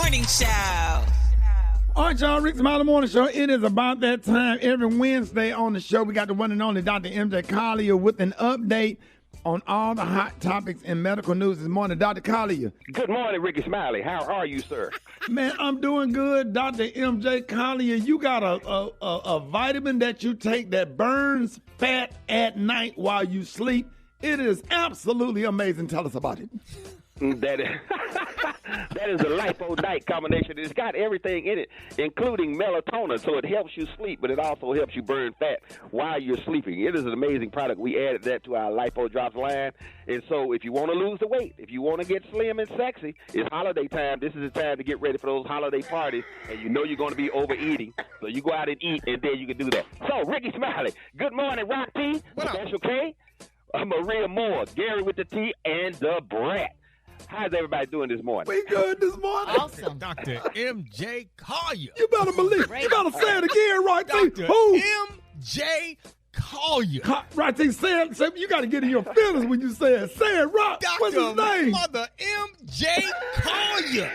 Morning Show. All right, y'all, Rickey Smiley Morning Show. It is about that time. Every Wednesday on the show, we got the one and only Dr. MJ Collier with an update on all the hot topics in medical news this morning. Dr. Collier. Good morning, Rickey Smiley. How are you, sir? Man, I'm doing good. Dr. MJ Collier, you got a vitamin that you take that burns fat at night while you sleep. It is absolutely amazing. Tell us about it. That is the lipo-night combination. It's got everything in it, including melatonin, so it helps you sleep, but it also helps you burn fat while you're sleeping. It is an amazing product. We added that to our Lipo Drops line, and so if you want to lose the weight, if you want to get slim and sexy, it's holiday time. This is the time to get ready for those holiday parties, and you know you're going to be overeating, so you go out and eat, and then you can do that. So, Rickey Smiley, good morning, Rock P, Special K, Maria Moore, Gary with the T, and the Brat. How's everybody doing this morning? We good this morning. Awesome. Dr. MJ Collier. You better believe. You better say it again, right? Dr. Who? MJ Collier. Right, say you got to get in your feelings when you say it. Say it, Rock. What's his name? Mother MJ Collier.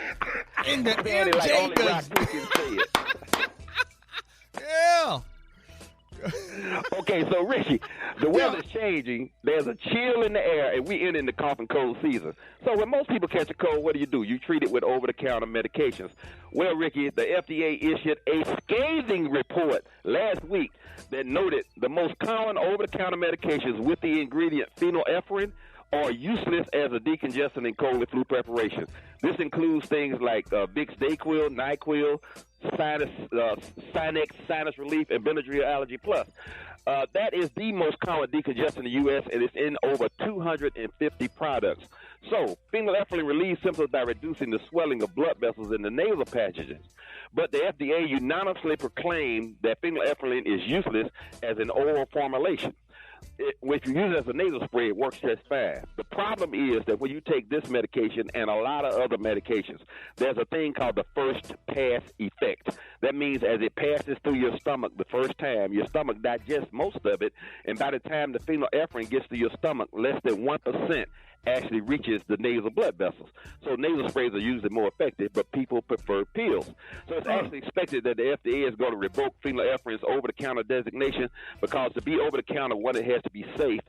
And the Daddy, like MJ only does. Rock P can say it. Yeah. Okay, so Ricky, the weather's changing. There's a chill in the air, and we in the cough and cold season. So when most people catch a cold, what do? You treat it with over-the-counter medications. Well, Ricky, the FDA issued a scathing report last week that noted the most common over-the-counter medications with the ingredient phenylephrine are useless as a decongestant in cold and flu preparation. This includes things like Vicks Dayquil, NyQuil, Sinex, Sinus Relief, and Benadryl Allergy Plus. That is the most common decongestant in the U.S., and it's in over 250 products. So, phenylephrine relieves symptoms by reducing the swelling of blood vessels in the nasal passages. But the FDA unanimously proclaimed that phenylephrine is useless as an oral formulation. If you use it as a nasal spray, it works just fine. The problem is that when you take this medication and a lot of other medications, there's a thing called the first pass effect. That means as it passes through your stomach the first time, your stomach digests most of it, and by the time the phenylephrine gets to your stomach, less than 1% actually reaches the nasal blood vessels. So nasal sprays are usually more effective, but people prefer pills. So it's actually expected that the FDA is going to revoke phenylephrine's over-the-counter designation because to be over-the-counter, one, it has to be safe,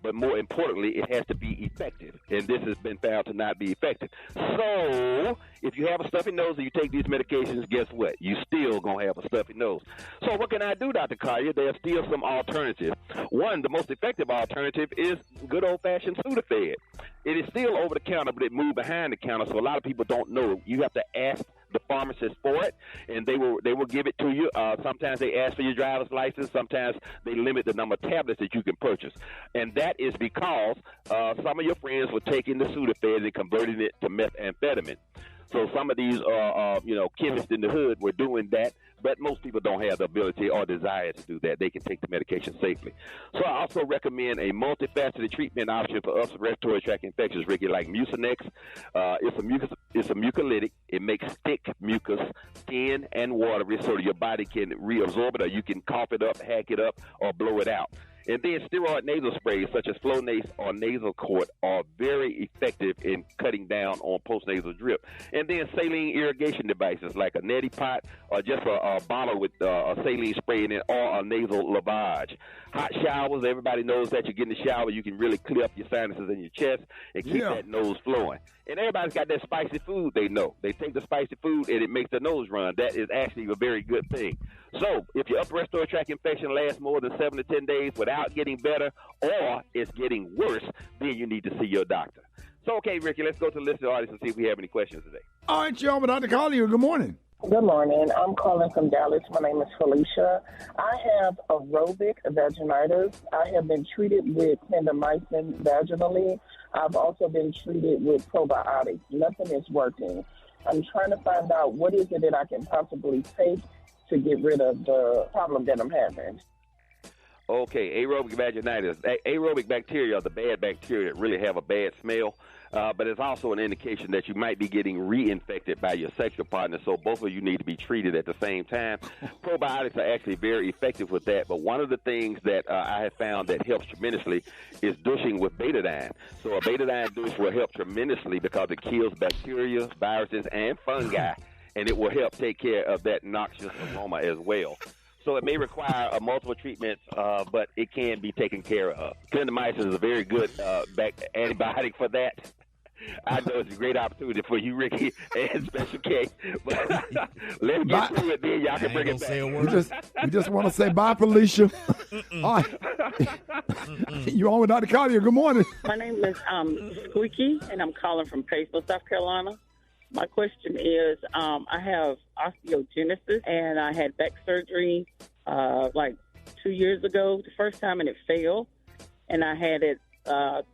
but more importantly, it has to be effective. And this has been found to not be effective. So if you have a stuffy nose and you take these medications, guess what? You still going to have a stuffy nose. So what can I do, Dr. Collier? There's still some alternatives. One, the most effective alternative is good old-fashioned Sudafed. It is still over the counter, but it moved behind the counter, so a lot of people don't know. You have to ask the pharmacist for it, and they will give it to you. Sometimes they ask for your driver's license. Sometimes they limit the number of tablets that you can purchase, and that is because some of your friends were taking the Sudafed and converting it to methamphetamine. So some of these, chemists in the hood were doing that, but most people don't have the ability or desire to do that. They can take the medication safely. So I also recommend a multifaceted treatment option for upper respiratory tract infections, Ricky, like Mucinex. It's a mucolytic. It makes thick mucus thin and watery so that your body can reabsorb it, or you can cough it up, hack it up, or blow it out. And then steroid nasal sprays such as Flonase or Nasal Quart are very effective in cutting down on postnasal drip. And then saline irrigation devices like a neti pot or just a bottle with a saline spray in it or a nasal lavage. Hot showers, everybody knows that you get in the shower, you can really clear up your sinuses in your chest and keep that nose flowing. And everybody's got that spicy food they know. They take the spicy food and it makes their nose run. That is actually a very good thing. So if your upper respiratory tract infection lasts more than 7 to 10 days without getting better or it's getting worse, then you need to see your doctor. So, okay, Ricky, let's go to the listener audience and see if we have any questions today. All right, y'all, with Dr. Collier, good morning. Good morning. I'm calling from Dallas. My name is Felicia. I have aerobic vaginitis. I have been treated with clindamycin vaginally. I've also been treated with probiotics. Nothing is working. I'm trying to find out what is it that I can possibly take to get rid of the problem that I'm having. Okay, aerobic vaginitis. Aerobic bacteria are the bad bacteria that really have a bad smell, but it's also an indication that you might be getting reinfected by your sexual partner, so both of you need to be treated at the same time. Probiotics are actually very effective with that, but one of the things that I have found that helps tremendously is douching with betadine. So a betadine douche will help tremendously because it kills bacteria, viruses, and fungi. and it will help take care of that noxious aroma as well. So it may require multiple treatments, but it can be taken care of. Clindamycin is a very good antibiotic for that. I know it's a great opportunity for you, Ricky, and Special K. But let's get through it, then y'all can bring it back. We just want to say bye, Felicia. All right. You on with Dr. Collier. Good morning. My name is Rickey, and I'm calling from Paisley, South Carolina. My question is, I have osteogenesis, and I had back surgery like 2 years ago, the first time, and it failed. And I had it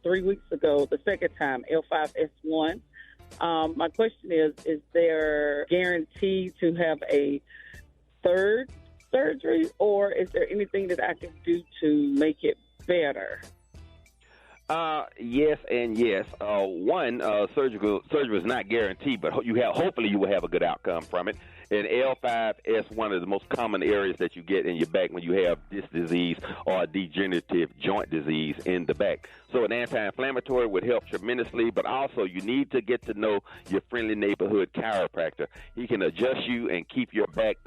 3 weeks ago, the second time, L5S1. My question is there guaranteed to have a third surgery, or is there anything that I can do to make it better? Yes and yes. One, surgery is not guaranteed, but hopefully you will have a good outcome from it. And L5S1 is the most common areas that you get in your back when you have this disease or a degenerative joint disease in the back. So an anti-inflammatory would help tremendously, but also you need to get to know your friendly neighborhood chiropractor. He can adjust you and keep your back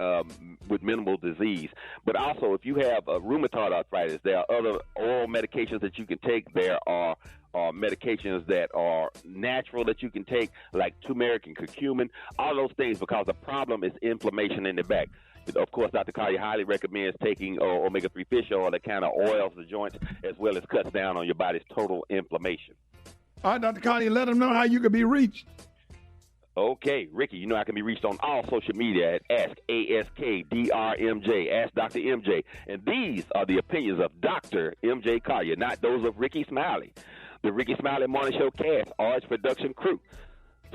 with minimal disease. But also, if you have rheumatoid arthritis, there are other oral medications that you can take. There are medications that are natural that you can take, like turmeric and curcumin, all those things, because the problem is inflammation in the back. Of course, Dr. Collier highly recommends taking omega-3 fish oil that kind of oils the joints as well as cuts down on your body's total inflammation. All right, Dr. Collier, let them know how you can be reached. Okay, Ricky, you know I can be reached on all social media at AskDrMJ, Ask Dr. MJ. And these are the opinions of Dr. MJ Collier, not those of Rickey Smiley. The Rickey Smiley Morning Show cast, Arts Production crew.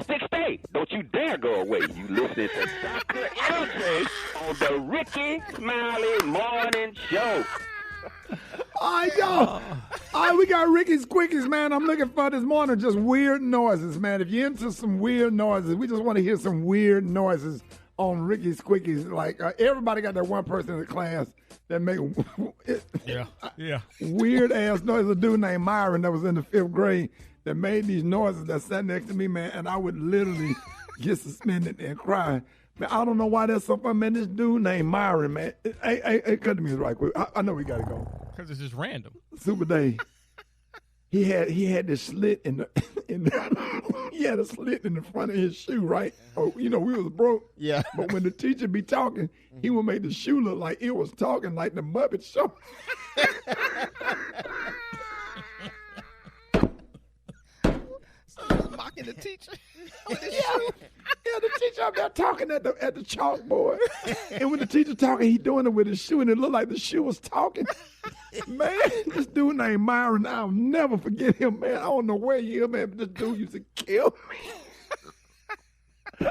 Stay. Don't you dare go away. You listening to Dr. MJ on the Rickey Smiley Morning Show. All right, y'all. All right, we got Ricky's Quickies, man. I'm looking for this morning just weird noises, man. If you're into some weird noises, we just want to hear some weird noises on Ricky's Quickies. Like, everybody got that one person in the class that make weird-ass noises. A dude named Myron that was in the 5th grade that made these noises that sat next to me, man, and I would literally get suspended and cry. Man, I don't know why that's so fun, man. This dude named Myron, man. Hey, cut to me right quick. I know we got to go. Because it's just random. Super Day. He had this slit in the he had a slit in the front of his shoe, right? Oh, we was broke. Yeah. But when the teacher be talking, he would make the shoe look like it was talking, like the Muppet Show. Mocking the teacher. Yeah, the teacher up there talking at the chalkboard. And when the teacher talking, he doing it with his shoe, and it looked like the shoe was talking. Man, this dude named Myron, I'll never forget him, man. I don't know where he is, man, but this dude used to kill me.